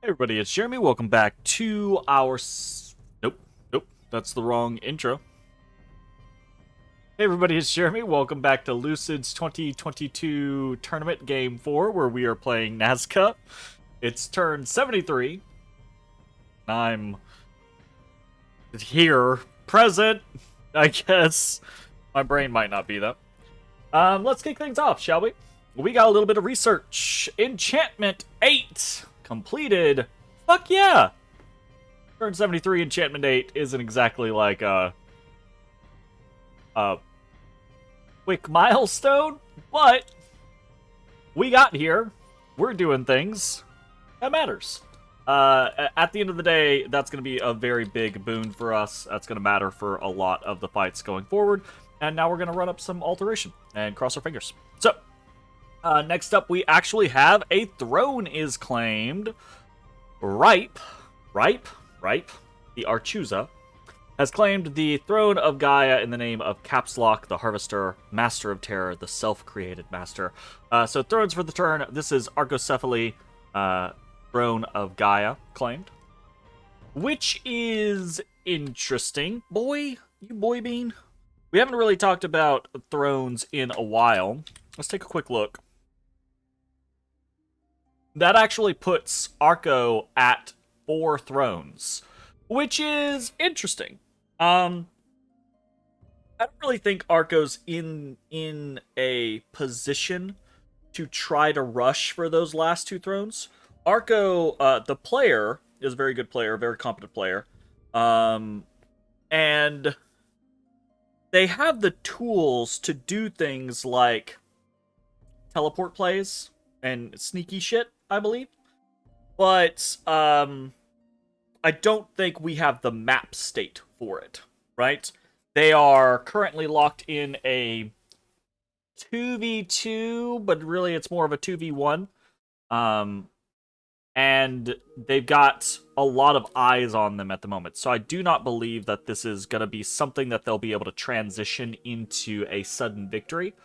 Hey everybody, it's Jeremy. Welcome back to our... Nope, that's the wrong intro. Hey everybody, it's Jeremy. Welcome back to Lucid's 2022 Tournament Game 4, where we are playing Nazca. It's turn 73. I'm here, present, I guess. My brain might not be, though. Let's kick things off, shall we? We got a little bit of research. Enchantment 8 completed. Fuck yeah! Turn 73, Enchantment 8 isn't exactly like a quick milestone, but we got here. We're doing things. That matters. At the end of the day, that's going to be a very big boon for us. That's going to matter for a lot of the fights going forward. And now we're going to run up some alteration and cross our fingers. So, next up, we actually have a throne is claimed. Ripe, the Archusa, has claimed the throne of Gaia in the name of Caps Lock, the Harvester, Master of Terror, the self-created master. So thrones for the turn. This is Archocephaly, throne of Gaia, claimed. Which is interesting. Boy, you boy bean. We haven't really talked about thrones in a while. Let's take a quick look. That actually puts Arco at 4 thrones, which is interesting. I don't really think Arco's in a position to try to rush for those last 2 thrones. Arco, the player, is a very good player, very competent player. And they have the tools to do things like teleport plays and sneaky shit, I believe. But I don't think we have the map state for it, right? They are currently locked in a 2v2, but really it's more of a 2v1. And they've got a lot of eyes on them at the moment. So I do not believe that this is going to be something that they'll be able to transition into a sudden victory.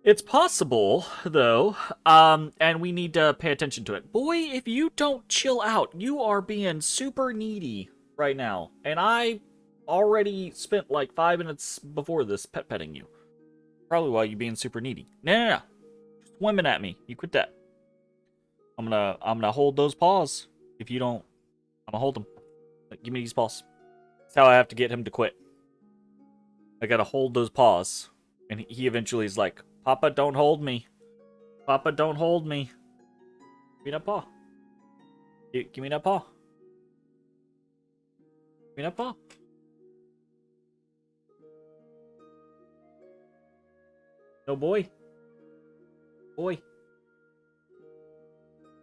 It's possible, though, and we need to pay attention to it. Boy, if you don't chill out, you are being super needy right now. And I already spent like 5 minutes before this petting you. Probably why you being super needy. No. Swimming at me. You quit that. I'm gonna hold those paws. If you don't, I'm gonna hold them. Like, give me these paws. That's how I have to get him to quit. I gotta hold those paws. And he eventually is like, Papa, don't hold me. Papa, don't hold me. Give me that paw. Give me that paw. Give me that paw. No, boy. Boy.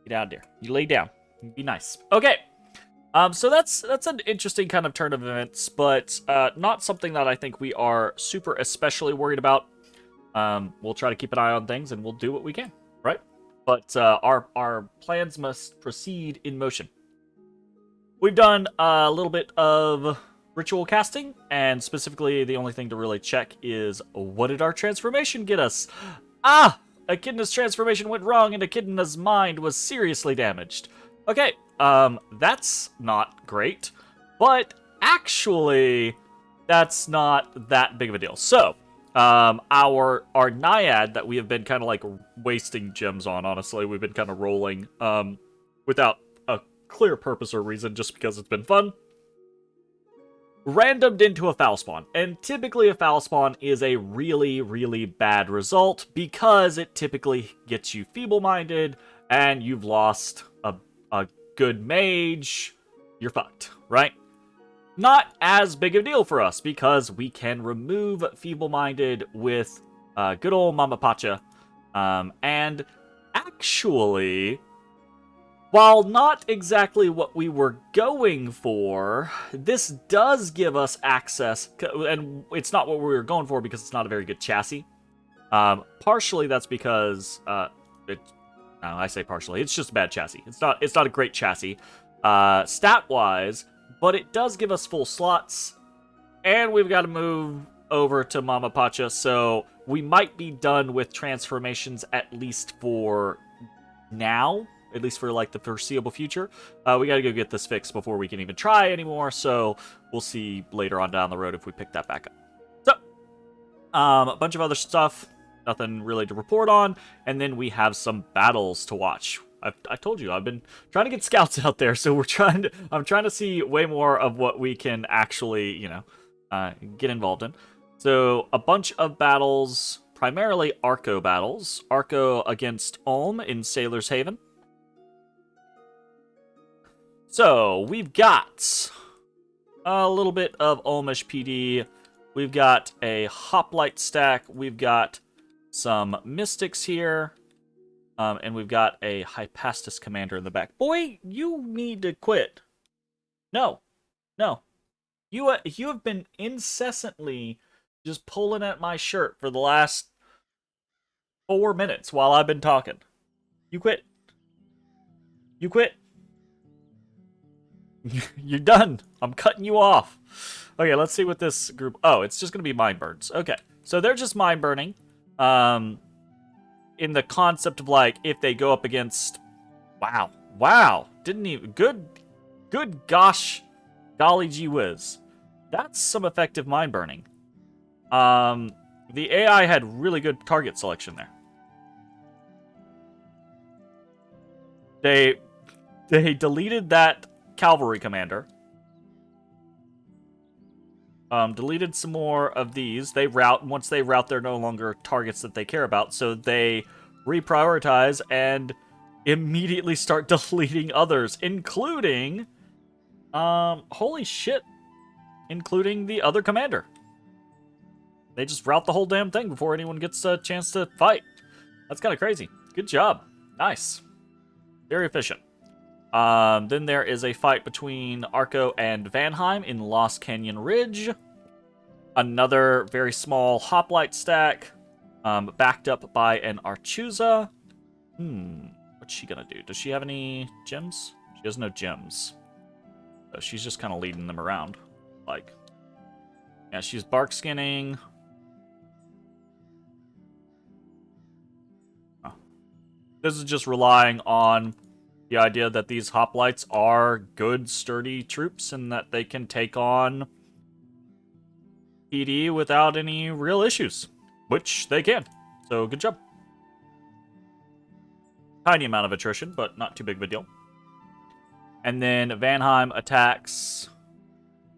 Get out there. You lay down. Be nice. Okay. So that's an interesting kind of turn of events, but not something that I think we are super especially worried about. We'll try to keep an eye on things, and we'll do what we can, right? But our plans must proceed in motion. We've done a little bit of ritual casting, and specifically the only thing to really check is, what did our transformation get us? Echidna's transformation went wrong, and Echidna's mind was seriously damaged. Okay, that's not great, but actually, that's not that big of a deal. So, our Naiad that we have been kind of like wasting gems on, honestly, we've been kind of rolling, without a clear purpose or reason, just because it's been fun, randomed into a foul spawn. And typically a foul spawn is a really, really bad result because it typically gets you feeble-minded and you've lost a good mage. You're fucked, right? Not as big of a deal for us because we can remove feeble-minded with good old Mama Pacha. And actually, while not exactly what we were going for, this does give us access, and it's not what we were going for because it's not a very good chassis. Partially that's because, I say partially, it's just a bad chassis. It's not a great chassis, stat-wise, but it does give us full slots, and we've got to move over to Mama Pacha, so we might be done with transformations at least for now. at least for like the foreseeable future. We got to go get this fixed before we can even try anymore, so we'll see later on down the road if we pick that back up. So, a bunch of other stuff, nothing really to report on, and then we have some battles to watch. I told you, I've been trying to get scouts out there, so I'm trying to see way more of what we can actually, get involved in. So, a bunch of battles, primarily Arco battles. Arco against Ulm in Sailor's Haven. So, we've got a little bit of Ulmish PD. We've got a Hoplite stack. We've got some Mystics here. And we've got a Hypastus commander in the back. Boy, you need to quit. No. You have been incessantly just pulling at my shirt for the last 4 minutes while I've been talking. You quit. You quit. You're done. I'm cutting you off. Okay, let's see what this group... Oh, it's just going to be mind burns. Okay, so they're just mind burning. In the concept of, like, if they go up against... Wow. Didn't even... Good gosh. Golly gee whiz. That's some effective mind burning. The AI had really good target selection there. They deleted that cavalry commander. Deleted some more of these. They route. Once they route, they're no longer targets that they care about. So they reprioritize and immediately start deleting others, including, holy shit, including the other commander. They just route the whole damn thing before anyone gets a chance to fight. That's kind of crazy. Good job. Nice. Very efficient. Then there is a fight between Arco and Vanheim in Lost Canyon Ridge. Another very small hoplite stack, backed up by an Archusa. What's she gonna do? Does she have any gems? She has no gems. So she's just kind of leading them around. Like, yeah, she's bark skinning. This is just relying on the idea that these hoplites are good, sturdy troops and that they can take on PD without any real issues, which they can. So, good job. Tiny amount of attrition, but not too big of a deal. And then Vanheim attacks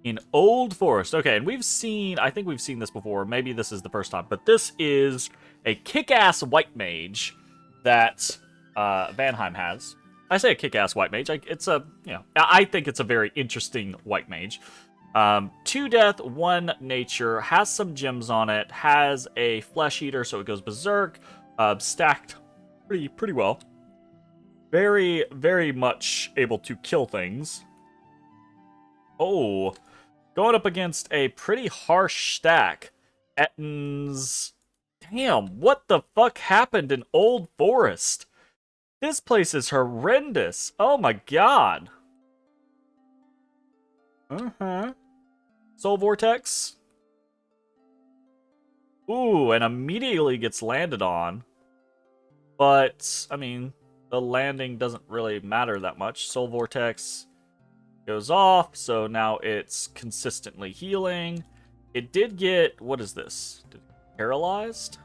in Old Forest. Okay, and I think we've seen this before. Maybe this is the first time, but this is a kick-ass white mage that Vanheim has. I say a kick-ass white mage. I think it's a very interesting white mage. 2 death, 1 nature, has some gems on it, has a flesh eater, so it goes berserk, stacked pretty well. Very, very much able to kill things. Oh, going up against a pretty harsh stack. Ettin's... Damn, what the fuck happened in Old Forest? This place is horrendous. Oh my god. Soul Vortex. Ooh, and immediately gets landed on. But, I mean, the landing doesn't really matter that much. Soul Vortex goes off, so now it's consistently healing. It did get... What is this? Paralyzed?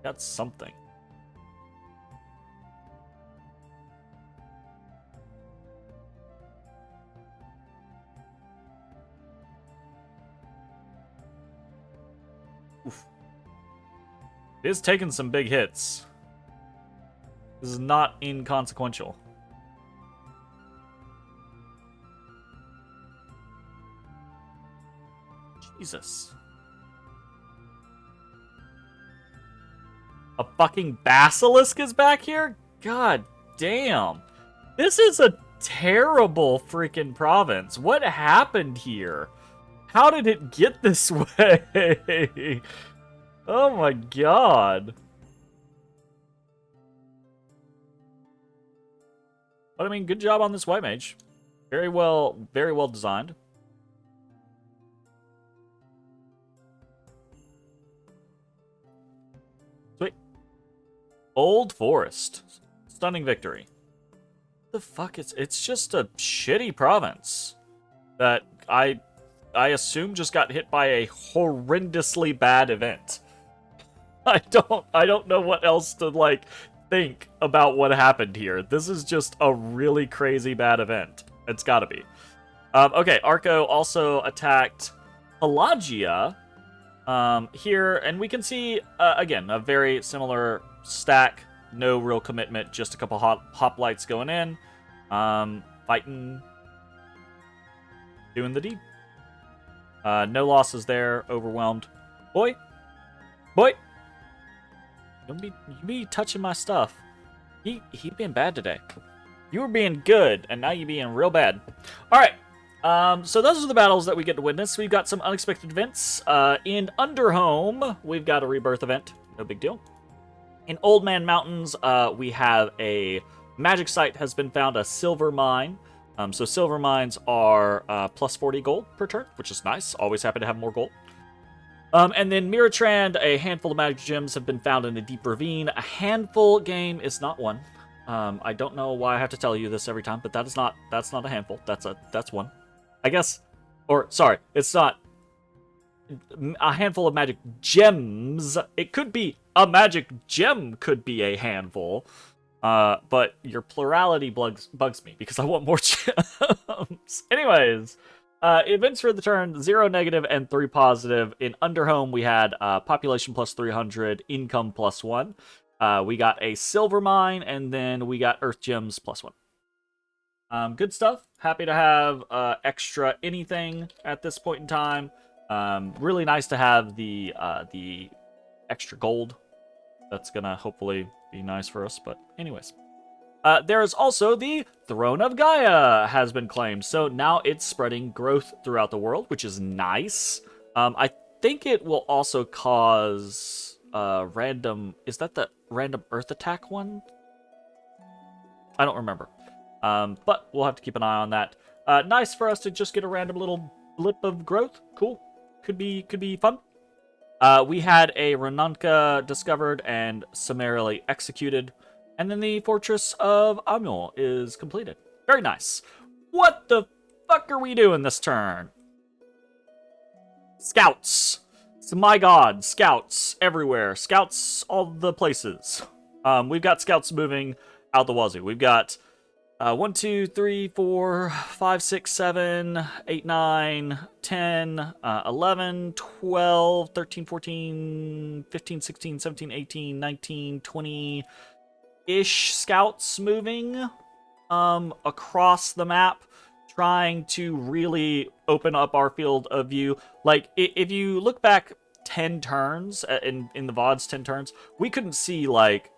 Got something. Oof. It is taking some big hits. This is not inconsequential. Jesus. A fucking basilisk is back here? God damn. This is a terrible freaking province. What happened here? How did it get this way? Oh my god. But I mean, good job on this white mage. Very well designed. Sweet. Old Forest. Stunning victory. The fuck is it's just a shitty province that I assume just got hit by a horrendously bad event. I don't know what else to like think about what happened here. This is just a really crazy bad event. It's gotta be. Okay, Arco also attacked Pelagia here, and we can see, again, a very similar stack. No real commitment, just a couple hoplites going in. Fighting. Doing the deed. No losses there. Overwhelmed. Boy. You be touching my stuff. He been bad today. You were being good, and now you being real bad. Alright. So those are the battles that we get to witness. We've got some unexpected events. In Underhome, we've got a rebirth event. No big deal. In Old Man Mountains, we have a magic site has been found, a silver mine. So silver mines are plus 40 gold per turn, which is nice. Always happy to have more gold. And then Miratrand, a handful of magic gems have been found in a deep ravine. A handful game is not one. I don't know why I have to tell you this every time, but that's not a handful. That's one. I guess, or sorry, it's not a handful of magic gems. It could be a magic gem could be a handful. But your plurality bugs me because I want more gems. Anyways, events for the turn, 0 negative and 3 positive. In Underhome, we had population plus 300, income plus 1. We got a silver mine, and then we got earth gems plus 1. Good stuff. Happy to have extra anything at this point in time. Really nice to have the extra gold. That's gonna hopefully be nice for us, but anyways. There is also the Throne of Gaia has been claimed, so now it's spreading growth throughout the world, which is nice. I think it will also cause random... Is that the random Earth attack one? I don't remember. But we'll have to keep an eye on that. Nice for us to just get a random little blip of growth. Cool. Could be fun. We had a Renanka discovered and summarily executed. And then the Fortress of Amul is completed. Very nice. What the fuck are we doing this turn? Scouts. So my god, scouts everywhere. Scouts all the places. We've got scouts moving out the wazoo. We've got 1, 2, 3, 4, 5, 6, 7, 8, 9, 10, 11, 12, 13, 14, 15, 16, 17, 18, 19, 20-ish scouts moving across the map, trying to really open up our field of view. Like, if you look back 10 turns, in the VODs 10 turns, we couldn't see, like,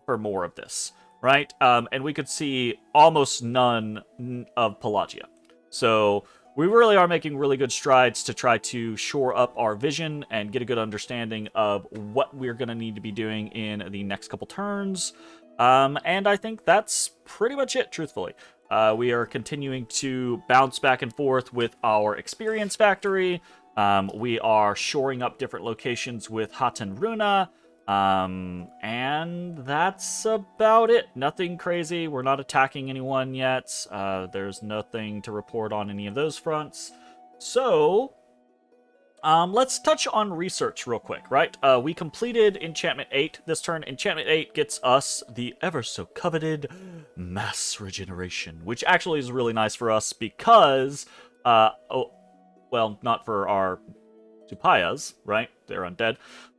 for more of this. Right? And we could see almost none of Pelagia. So we really are making really good strides to try to shore up our vision and get a good understanding of what we're going to need to be doing in the next couple turns. And I think that's pretty much it, truthfully. We are continuing to bounce back and forth with our experience factory. We are shoring up different locations with Haten Runa. And that's about it. Nothing crazy. We're not attacking anyone yet. There's nothing to report on any of those fronts. So, let's touch on research real quick, right? We completed Enchantment 8 this turn. Enchantment 8 gets us the ever so coveted Mass Regeneration, which actually is really nice for us because, well, not for our Supayas, right? They're undead.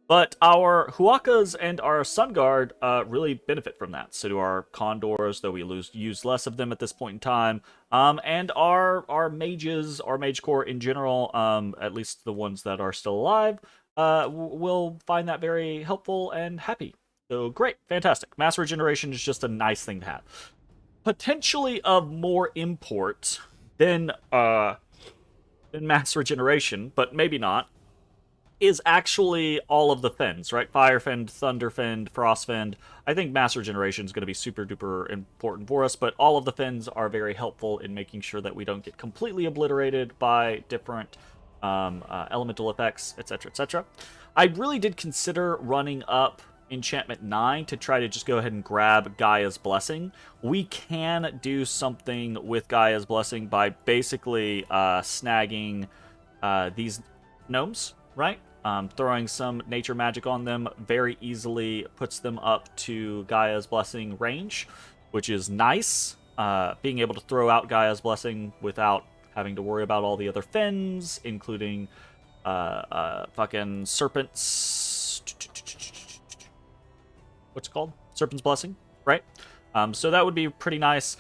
But our Huakas and our Sun Guard really benefit from that. So do our Condors, though we use less of them at this point in time. And our mages, our mage corps in general, at least the ones that are still alive, will find that very helpful and happy. So great, fantastic. Mass Regeneration is just a nice thing to have. Potentially of more import than Mass Regeneration, but maybe not, is actually all of the Fens, right? Fire Fend, Thunder Fend, Frost Fend. I think Mass Regeneration is going to be super duper important for us, but all of the Fens are very helpful in making sure that we don't get completely obliterated by different elemental effects, etc., etc. I really did consider running up enchantment 9 to try to just go ahead and grab Gaia's Blessing. We can do something with Gaia's Blessing by basically snagging these gnomes, right? Throwing some nature magic on them very easily puts them up to Gaia's Blessing range, which is nice. Being able to throw out Gaia's Blessing without having to worry about all the other fins, including fucking serpents. What's it called? Serpent's Blessing, right? So that would be pretty nice.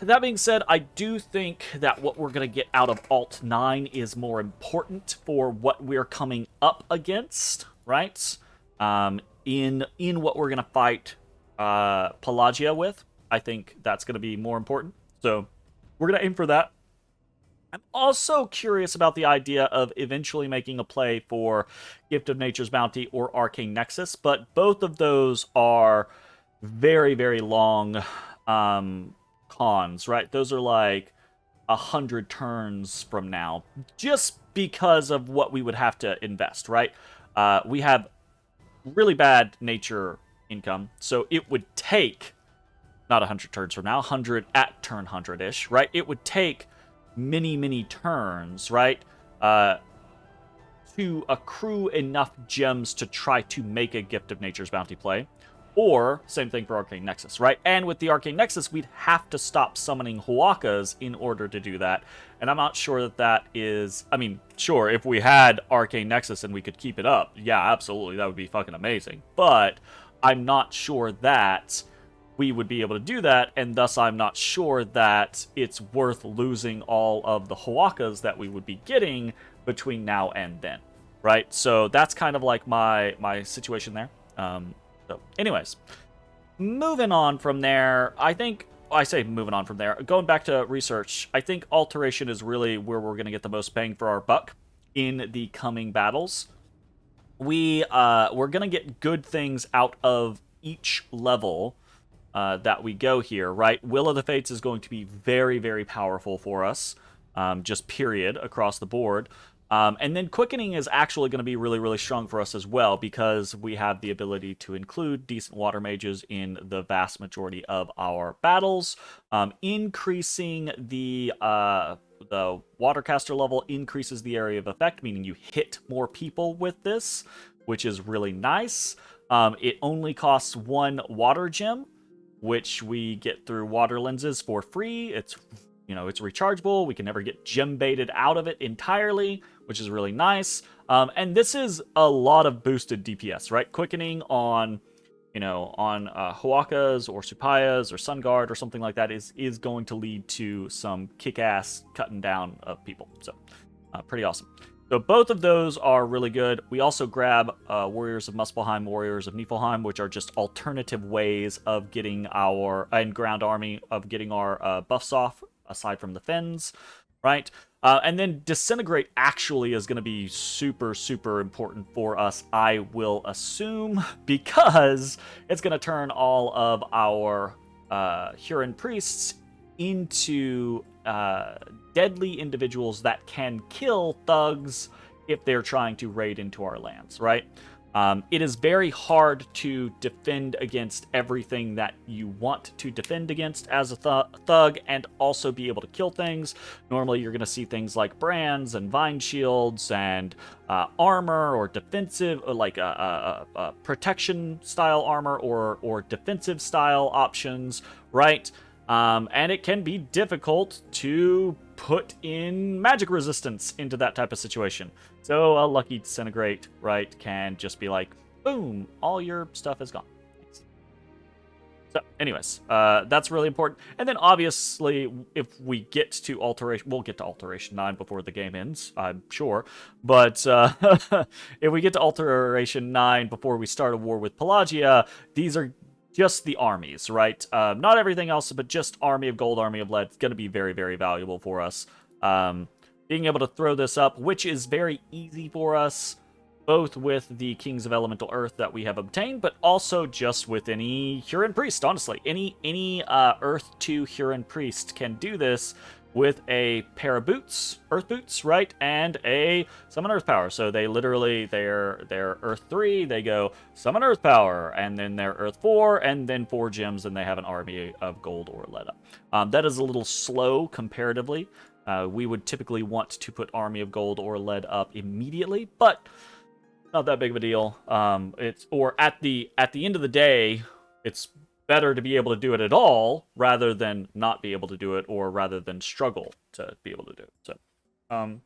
That being said, I do think that what we're going to get out of Alt 9 is more important for what we're coming up against, right? In what we're going to fight Pelagia with. I think that's going to be more important. So we're going to aim for that. I'm also curious about the idea of eventually making a play for Gift of Nature's Bounty or Arcane Nexus, but both of those are very, very long cons, right? Those are like 100 turns from now, just because of what we would have to invest, right? We have really bad nature income, so it would take, not 100 turns from now, 100 at turn 100-ish, right? It would take many turns, right? To accrue enough gems to try to make a Gift of Nature's Bounty play. Or, same thing for Arcane Nexus, right? And with the Arcane Nexus, we'd have to stop summoning Huacas in order to do that. And I'm not sure that is... I mean, sure, if we had Arcane Nexus and we could keep it up, yeah, absolutely, that would be fucking amazing. But I'm not sure that we would be able to do that, and thus I'm not sure that it's worth losing all of the Huacas that we would be getting between now and then, right? So that's kind of like my situation there. So anyways, moving on from there, going back to research, I think Alteration is really where we're going to get the most bang for our buck in the coming battles. We're going to get good things out of each level that we go here, right? Will of the Fates is going to be very, very powerful for us, just period, across the board. And then Quickening is actually going to be really, really strong for us as well, because we have the ability to include decent water mages in the vast majority of our battles. Increasing the watercaster level increases the area of effect, meaning you hit more people with this, which is really nice. It only costs 1 water gem, which we get through water lenses for free. It's rechargeable. We can never get gem baited out of it entirely, which is really nice. And this is a lot of boosted DPS, right? Quickening on Huacas or Supayas or Sun Guard or something like that is going to lead to some kick-ass cutting down of people. So pretty awesome. So both of those are really good. We also grab Warriors of Muspelheim, Warriors of Niflheim, which are just alternative ways of getting and Ground Army of getting our buffs off, aside from the Fens, right? And then Disintegrate actually is going to be super, super important for us, I will assume, because it's going to turn all of our Huron Priests into deadly individuals that can kill thugs if they're trying to raid into our lands, right? It is very hard to defend against everything that you want to defend against as a thug and also be able to kill things. Normally, you're going to see things like brands and vine shields and armor or defensive, like protection style armor or defensive style options, right? And it can be difficult to put in magic resistance into that type of situation. So a lucky Disintegrate, right, can just be like, boom, all your stuff is gone. Thanks. So anyways, that's really important. And then obviously, if we get to Alteration, we'll get to Alteration 9 before the game ends, I'm sure. But if we get to Alteration 9 before we start a war with Pelagia, these are just the armies, right? Not everything else, but just Army of Gold, Army of Lead. It's going to be very, very valuable for us. Being able to throw this up, which is very easy for us, both with the Kings of Elemental Earth that we have obtained, but also just with any Huron Priest, honestly. Any Earth 2 Huron Priest can do this with a pair of boots, earth boots, right, and a summon earth power. So they literally, they're earth 3, they go summon earth power, and then they're earth 4, and then 4 gems, and they have an army of gold or lead up. That is a little slow comparatively. We would typically want to put army of gold or lead up immediately, but not that big of a deal. Or at the end of the day, it's better to be able to do it at all rather than not be able to do it, or rather than struggle to be able to do it. So, and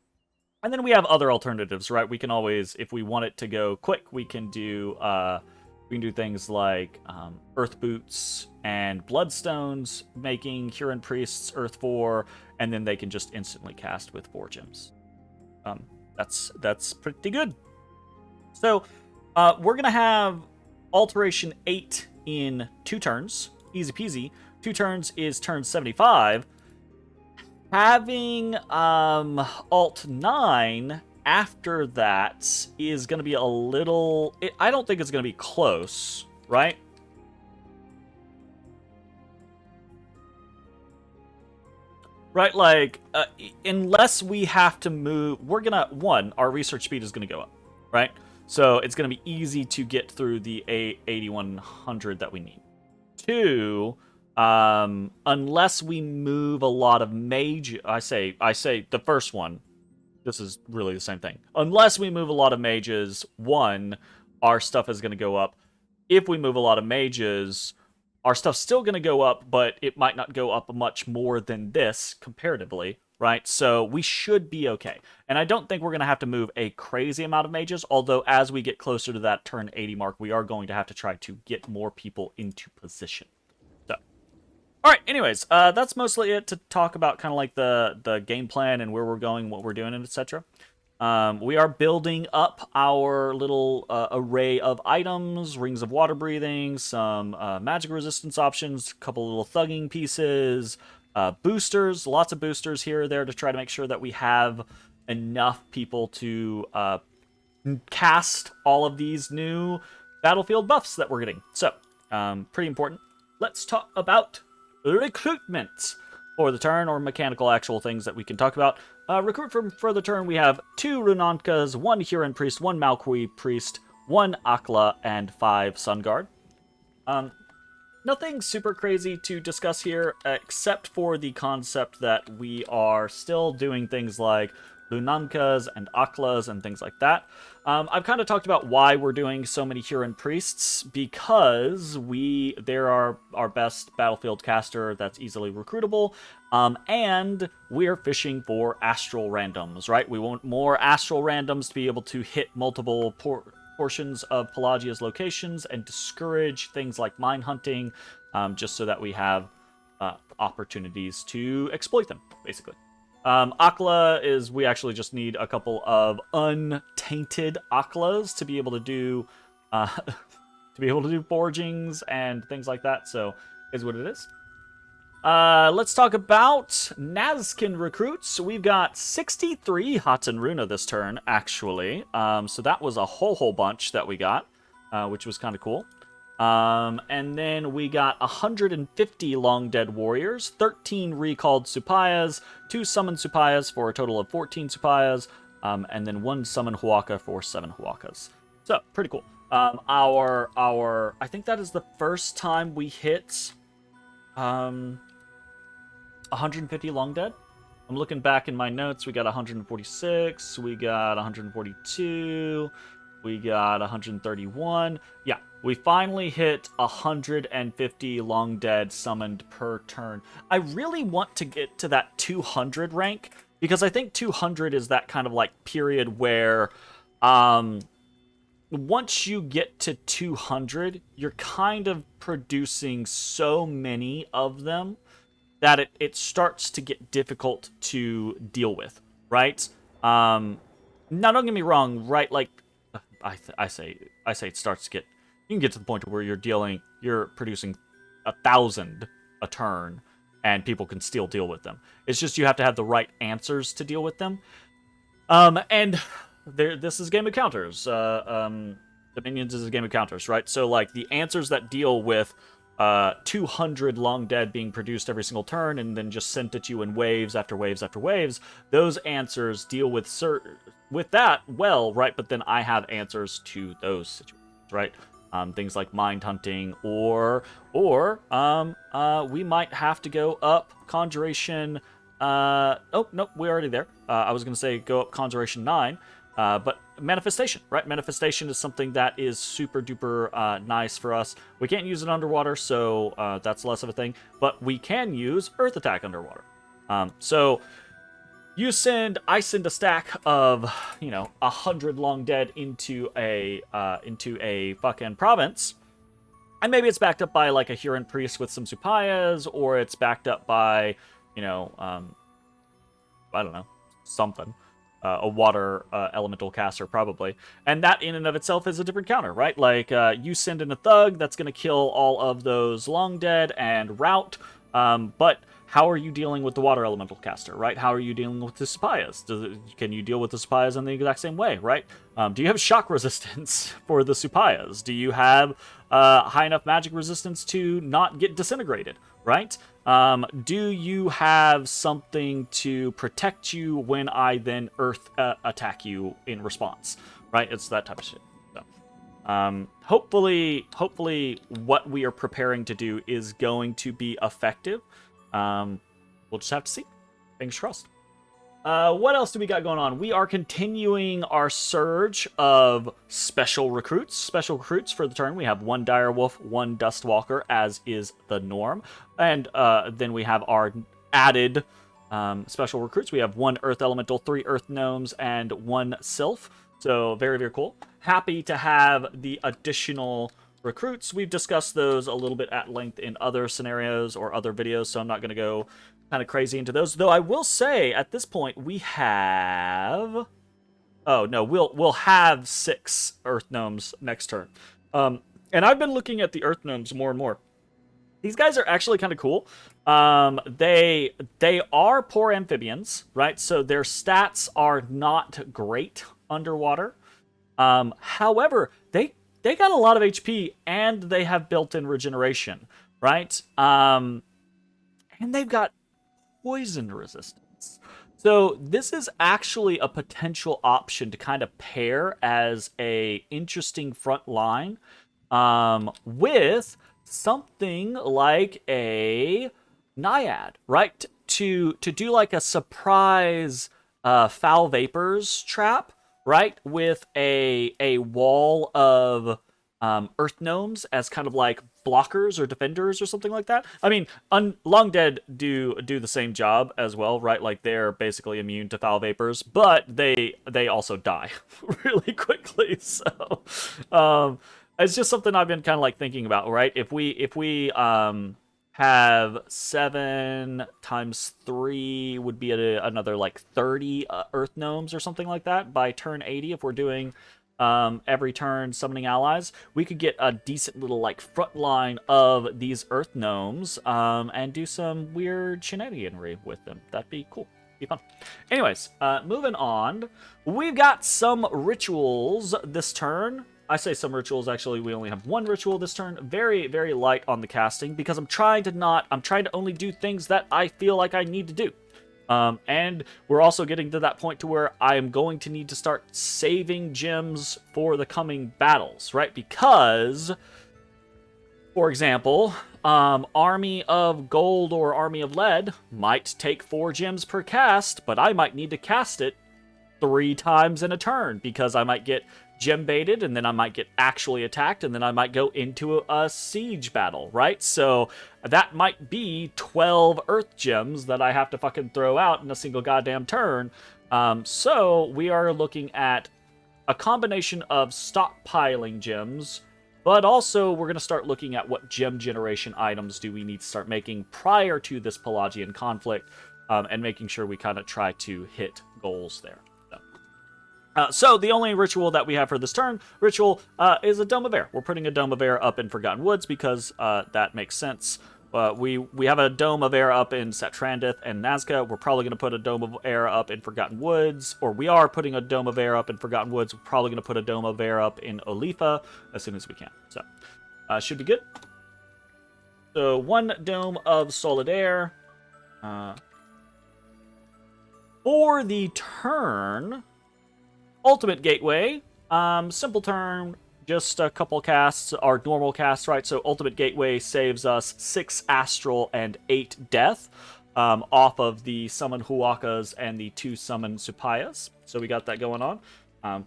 then we have other alternatives, right? We can always, if we want it to go quick, we can do things like earth boots and bloodstones, making Huron priests earth 4, and then they can just instantly cast with 4 gems. That's pretty good. So we're gonna have alteration 8 in 2 turns. Easy peasy. 2 turns is turn 75. Having alt 9 after that is going to be a little... I don't think it's going to be close, right? Right, like, unless we have to move... We're going to... 1, our research speed is going to go up, right? So it's going to be easy to get through the 8100 that we need. 2, unless we move a lot of mage... I say the first one. This is really the same thing. Unless we move a lot of mages, 1, our stuff is going to go up. If we move a lot of mages, our stuff's still going to go up, but it might not go up much more than this comparatively. Right, so we should be okay. And I don't think we're going to have to move a crazy amount of mages, although as we get closer to that turn 80 mark, we are going to have to try to get more people into position. So, alright, anyways, that's mostly it to talk about kind of like the game plan and where we're going, what we're doing, and etc. We are building up our little array of items, rings of water breathing, some magic resistance options, a couple little thugging pieces, boosters, lots of boosters here or there to try to make sure that we have enough people to cast all of these new battlefield buffs that we're getting. So, pretty important. Let's talk about recruitment for the turn, or mechanical actual things that we can talk about. Recruit for the turn, we have 2 Runankas, 1 Huron Priest, 1 Malqui Priest, 1 Akla, and 5 Sun Guard. Nothing super crazy to discuss here, except for the concept that we are still doing things like Lunankas and Aklas and things like that. I've kind of talked about why we're doing so many Huron Priests, because they're our best battlefield caster that's easily recruitable, and we're fishing for astral randoms, right? We want more astral randoms to be able to hit multiple portions of Pelagia's locations and discourage things like mine hunting, just so that we have opportunities to exploit them, basically. Akla is, we actually just need a couple of untainted Aklas to be able to do forgings and things like that, so is what it is. Let's talk about Nazcan recruits. We've got 63 Hatenruna this turn, actually. So that was a whole bunch that we got, which was kind of cool. And then we got 150 Long Dead Warriors, 13 recalled Supayas, 2 summoned Supayas for a total of 14 Supayas, and then 1 summoned Huaka for 7 Huakas. So, pretty cool. I think that is the first time we hit 150 Long Dead. I'm looking back in my notes. We got 146, we got 142, we got 131. Yeah, we finally hit 150 Long Dead summoned per turn. I really want to get to that 200 rank, because I think 200 is that kind of like period where once you get to 200, you're kind of producing so many of them that it starts to get difficult to deal with, right? Now, don't get me wrong, right? Like, I say it starts to get... You can get to the point where you're producing 1,000 a turn, and people can still deal with them. It's just you have to have the right answers to deal with them. And this is a game of counters. Dominions is a game of counters, right? So, like, the answers that deal with 200 long dead being produced every single turn and then just sent at you in waves after waves after waves, those answers deal with that well, right? But then I have answers to those situations, right? Things like mind hunting, or we might have to go up conjuration. Oh nope, we're already there. I was gonna say go up conjuration 9, but manifestation, right? Manifestation is something that is super duper nice for us. We can't use it underwater, so that's less of a thing. But we can use earth attack underwater. So I send a stack of 100 long dead into a fucking province, and maybe it's backed up by like a Huron priest with some supayas, or it's backed up by I don't know, something. A water elemental caster, probably. And that in and of itself is a different counter, right? Like, you send in a thug that's going to kill all of those long dead and rout, but how are you dealing with the water elemental caster, right? How are you dealing with the supayas? Can you deal with the supayas in the exact same way, right? Do you have shock resistance for the supayas? Do you have high enough magic resistance to not get disintegrated, right? Do you have something to protect you when I then earth attack you in response, right? It's that type of shit. So, hopefully what we are preparing to do is going to be effective. We'll just have to see. Fingers crossed. What else do we got going on? We are continuing our surge of special recruits. Special recruits for the turn. We have 1 direwolf, 1 dustwalker, as is the norm. And then we have our added special recruits. We have 1 earth elemental, 3 earth gnomes, and 1 sylph. So very, very cool. Happy to have the additional recruits. We've discussed those a little bit at length in other scenarios or other videos, so I'm not going to go kind of crazy into those. Though I will say, at this point, we have... Oh, no, we'll have 6 Earth Gnomes next turn. And I've been looking at the Earth Gnomes more and more. These guys are actually kind of cool. They are poor amphibians, right? So their stats are not great underwater. However, they got a lot of HP, and they have built-in regeneration, right? And they've got poison resistance. So this is actually a potential option to kind of pair as a interesting front line with something like a Naiad, right? To do like a surprise foul vapors trap, right? With a wall of earth gnomes as kind of like blockers or defenders or something like that. I mean, long dead do the same job as well, right? Like they're basically immune to foul vapors, but they also die really quickly. So it's just something I've been kind of like thinking about, right? If we have 7 times 3 would be another like 30 earth gnomes or something like that by turn 80. If we're doing every turn summoning allies, we could get a decent little like front line of these earth gnomes and do some weird shenaniganry with them. That'd be cool. Be fun. Anyways, moving on. We've got some rituals this turn. I say some rituals, actually, we only have 1 ritual this turn. Very, very light on the casting, because I'm trying to only do things that I feel like I need to do. And we're also getting to that point to where I am going to need to start saving gems for the coming battles, right? Because, for example, Army of Gold or Army of Lead might take 4 gems per cast, but I might need to cast it 3 times in a turn, because I might get gem baited, and then I might get actually attacked, and then I might go into a siege battle, right? So that might be 12 earth gems that I have to fucking throw out in a single goddamn turn. So we are looking at a combination of stockpiling gems, but also we're going to start looking at what gem generation items do we need to start making prior to this Pelagian conflict, and making sure we kind of try to hit goals there. So the only ritual that we have for this turn, is a Dome of Air. We're putting a Dome of Air up in Forgotten Woods because that makes sense. We have a Dome of Air up in Satrandith and Nazca. We're probably going to put a Dome of Air up in Forgotten Woods, or we are putting a Dome of Air up in Forgotten Woods. We're probably going to put a Dome of Air up in Olifa as soon as we can. So should be good. So 1 Dome of Solidaire. For the turn, Ultimate Gateway. Simple turn, just a couple casts, our normal casts, right? So Ultimate Gateway saves us 6 Astral and 8 Death off of the Summon Huakas and the 2 Summon Supayas. So we got that going on.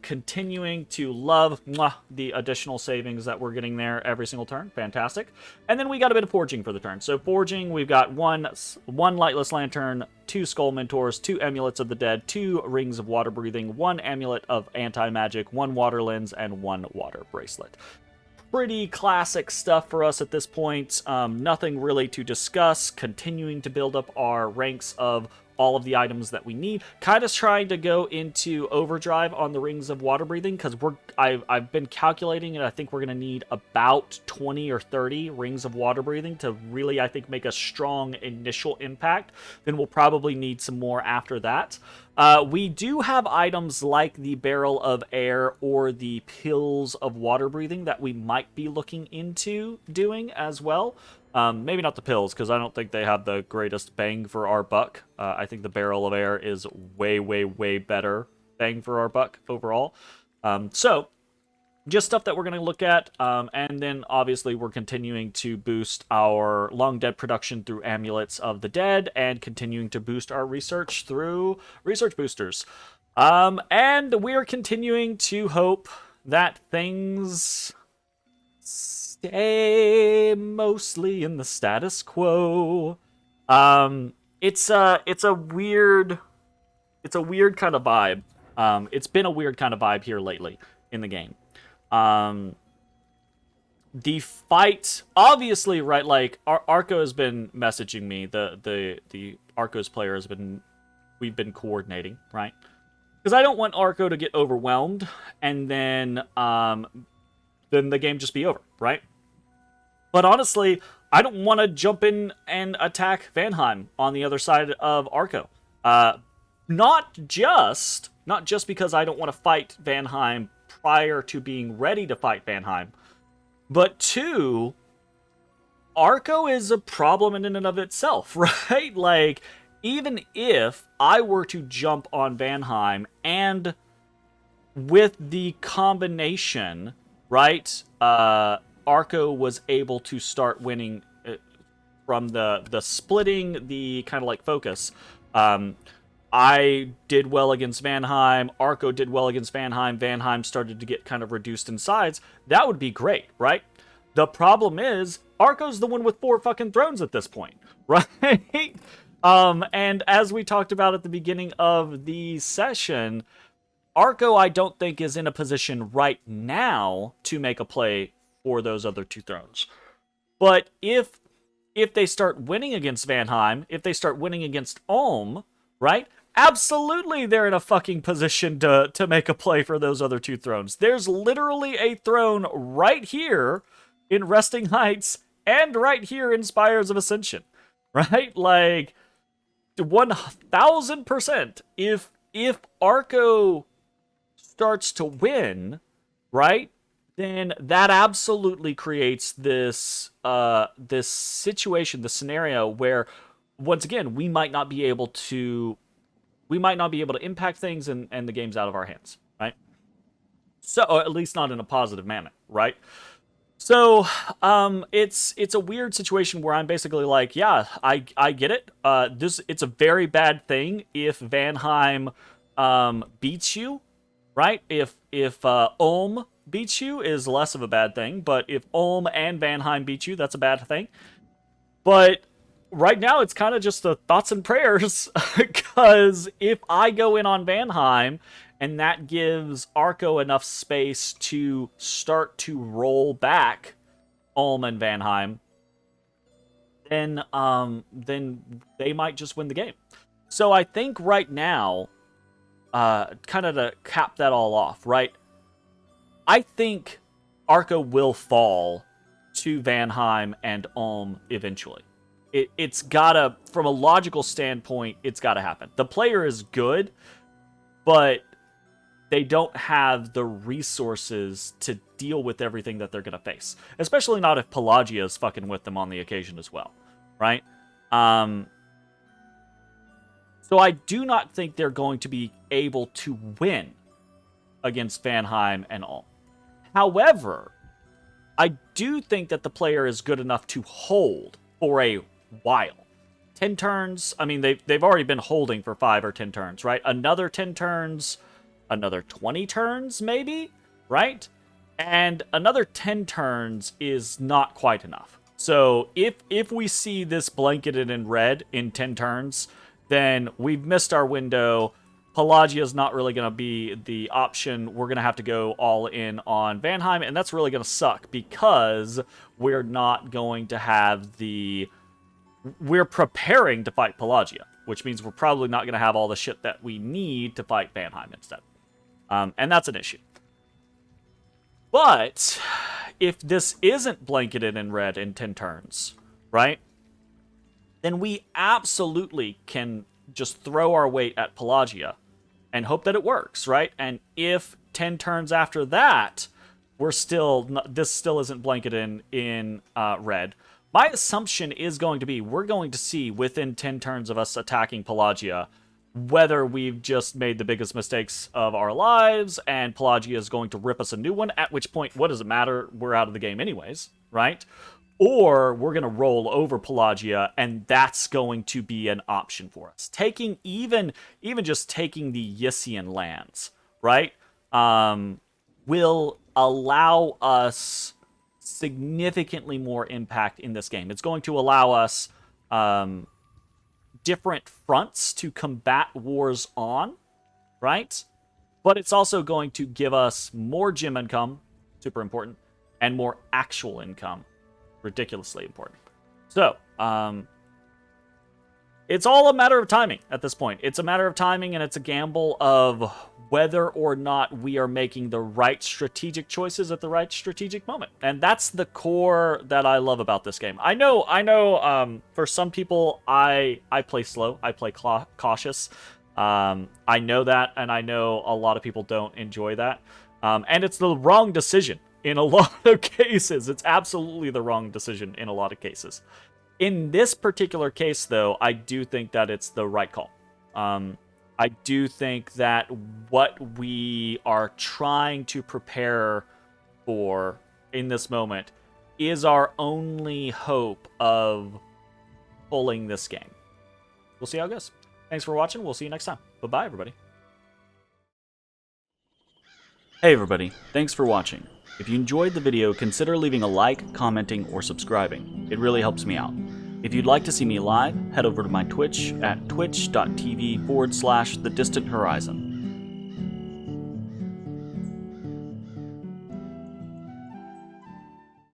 Continuing to love the additional savings that we're getting there every single turn. Fantastic. And then we got a bit of forging for the turn. So forging, we've got one Lightless Lantern, 2 Skull Mentors, 2 Amulets of the Dead, 2 Rings of Water Breathing, 1 Amulet of Anti-Magic, 1 Water Lens, and 1 Water Bracelet. Pretty classic stuff for us at this point. Nothing really to discuss. Continuing to build up our ranks of all of the items that we need. Kind of trying to go into overdrive on the Rings of Water Breathing, because I've been calculating, and I think we're going to need about 20 or 30 Rings of Water Breathing to really, I think, make a strong initial impact. Then we'll probably need some more after that. We do have items like the Barrel of Air or the Pills of Water Breathing that we might be looking into doing as well. Maybe not the pills, because I don't think they have the greatest bang for our buck. I think the Barrel of Air is way, way, way better bang for our buck overall. So, just stuff that we're going to look at. And then, obviously, we're continuing to boost our Long Dead production through Amulets of the Dead, and continuing to boost our research through research boosters. And we're continuing to hope that things stay mostly in the status quo. It's a weird kind of vibe. It's been a weird kind of vibe here lately in the game. The fight, obviously, right? Like Arco has been messaging me. The Arco's player has been. We've been coordinating, right? Because I don't want Arco to get overwhelmed, and then the game just be over, right? But honestly, I don't want to jump in and attack Vanheim on the other side of Arco. Not just because I don't want to fight Vanheim prior to being ready to fight Vanheim, but 2, Arco is a problem in and of itself, right? Like, even if I were to jump on Vanheim and with the combination, right, Arco was able to start winning from the splitting, the kind of like focus. I did well against Vanheim. Arco did well against Vanheim. Vanheim started to get kind of reduced in size. That would be great, right? The problem is, Arco's the one with 4 fucking thrones at this point, right? And as we talked about at the beginning of the session, Arco, I don't think, is in a position right now to make a play for those other 2 thrones. But if they start winning against Vanheim, if they start winning against Ulm, right? Absolutely, they're in a fucking position to make a play for those other 2 thrones. There's literally a throne right here in Resting Heights and right here in Spires of Ascension, right? Like, 1000%. If Arco starts to win, right, then that absolutely creates this this situation, the scenario where, once again, we might not be able to impact things, and the game's out of our hands, right? So, or at least not in a positive manner, right? So, it's a weird situation where I'm basically like, yeah, I get it. It's a very bad thing if Vanheim beats you, right? If Ulm beats you is less of a bad thing, but if Ulm and Vanheim beat you, that's a bad thing. But right now, it's kind of just the thoughts and prayers, because if I go in on Vanheim, and that gives Arco enough space to start to roll back Ulm and Vanheim, then they might just win the game. So I think right now, kind of to cap that all off, right? I think Arco will fall to Vanheim and Ulm eventually. It's gotta, from a logical standpoint, it's gotta happen. The player is good, but they don't have the resources to deal with everything that they're going to face. Especially not if Pelagia is fucking with them on the occasion as well, right? So I do not think they're going to be able to win against Vanheim and all. However, I do think that the player is good enough to hold for a while. 10 turns, I mean, they've already been holding for 5 or 10 turns, right? Another 10 turns, another 20 turns, maybe, right? And another 10 turns is not quite enough. So if we see this blanketed in red in 10 turns, then we've missed our window. Pelagia is not really going to be the option. We're going to have to go all in on Vanheim, and that's really going to suck because we're not going to have the... We're preparing to fight Pelagia, which means we're probably not going to have all the shit that we need to fight Vanheim instead. And that's an issue. But if this isn't blanketed in red in 10 turns, right, then we absolutely can just throw our weight at Pelagia and hope that it works, right? And if 10 turns after that, this still isn't blanketed in red, my assumption is going to be we're going to see within 10 turns of us attacking Pelagia whether we've just made the biggest mistakes of our lives and Pelagia is going to rip us a new one, at which point, what does it matter? We're out of the game anyways, right? Or we're going to roll over Pelagia, and that's going to be an option for us. Taking even just taking the Ysian lands, right, will allow us significantly more impact in this game. It's going to allow us different fronts to combat wars on, right? But it's also going to give us more gem income, super important, and more actual income, ridiculously important. So, it's all a matter of timing at this point. It's a matter of timing, and it's a gamble of whether or not we are making the right strategic choices at the right strategic moment. And that's the core that I love about this game. I know, for some people, I play slow. I play cautious. I know that, and I know a lot of people don't enjoy that. And it's the wrong decision in a lot of cases. It's absolutely the wrong decision in a lot of cases. In this particular case, though, I do think that it's the right call. I do think that what we are trying to prepare for in this moment is our only hope of pulling this game. We'll see how it goes. Thanks for watching. We'll see you next time. Bye-bye, everybody. Hey, everybody. Thanks for watching. If you enjoyed the video, consider leaving a like, commenting, or subscribing. It really helps me out. If you'd like to see me live, head over to my Twitch at twitch.tv/thedistanthorizon.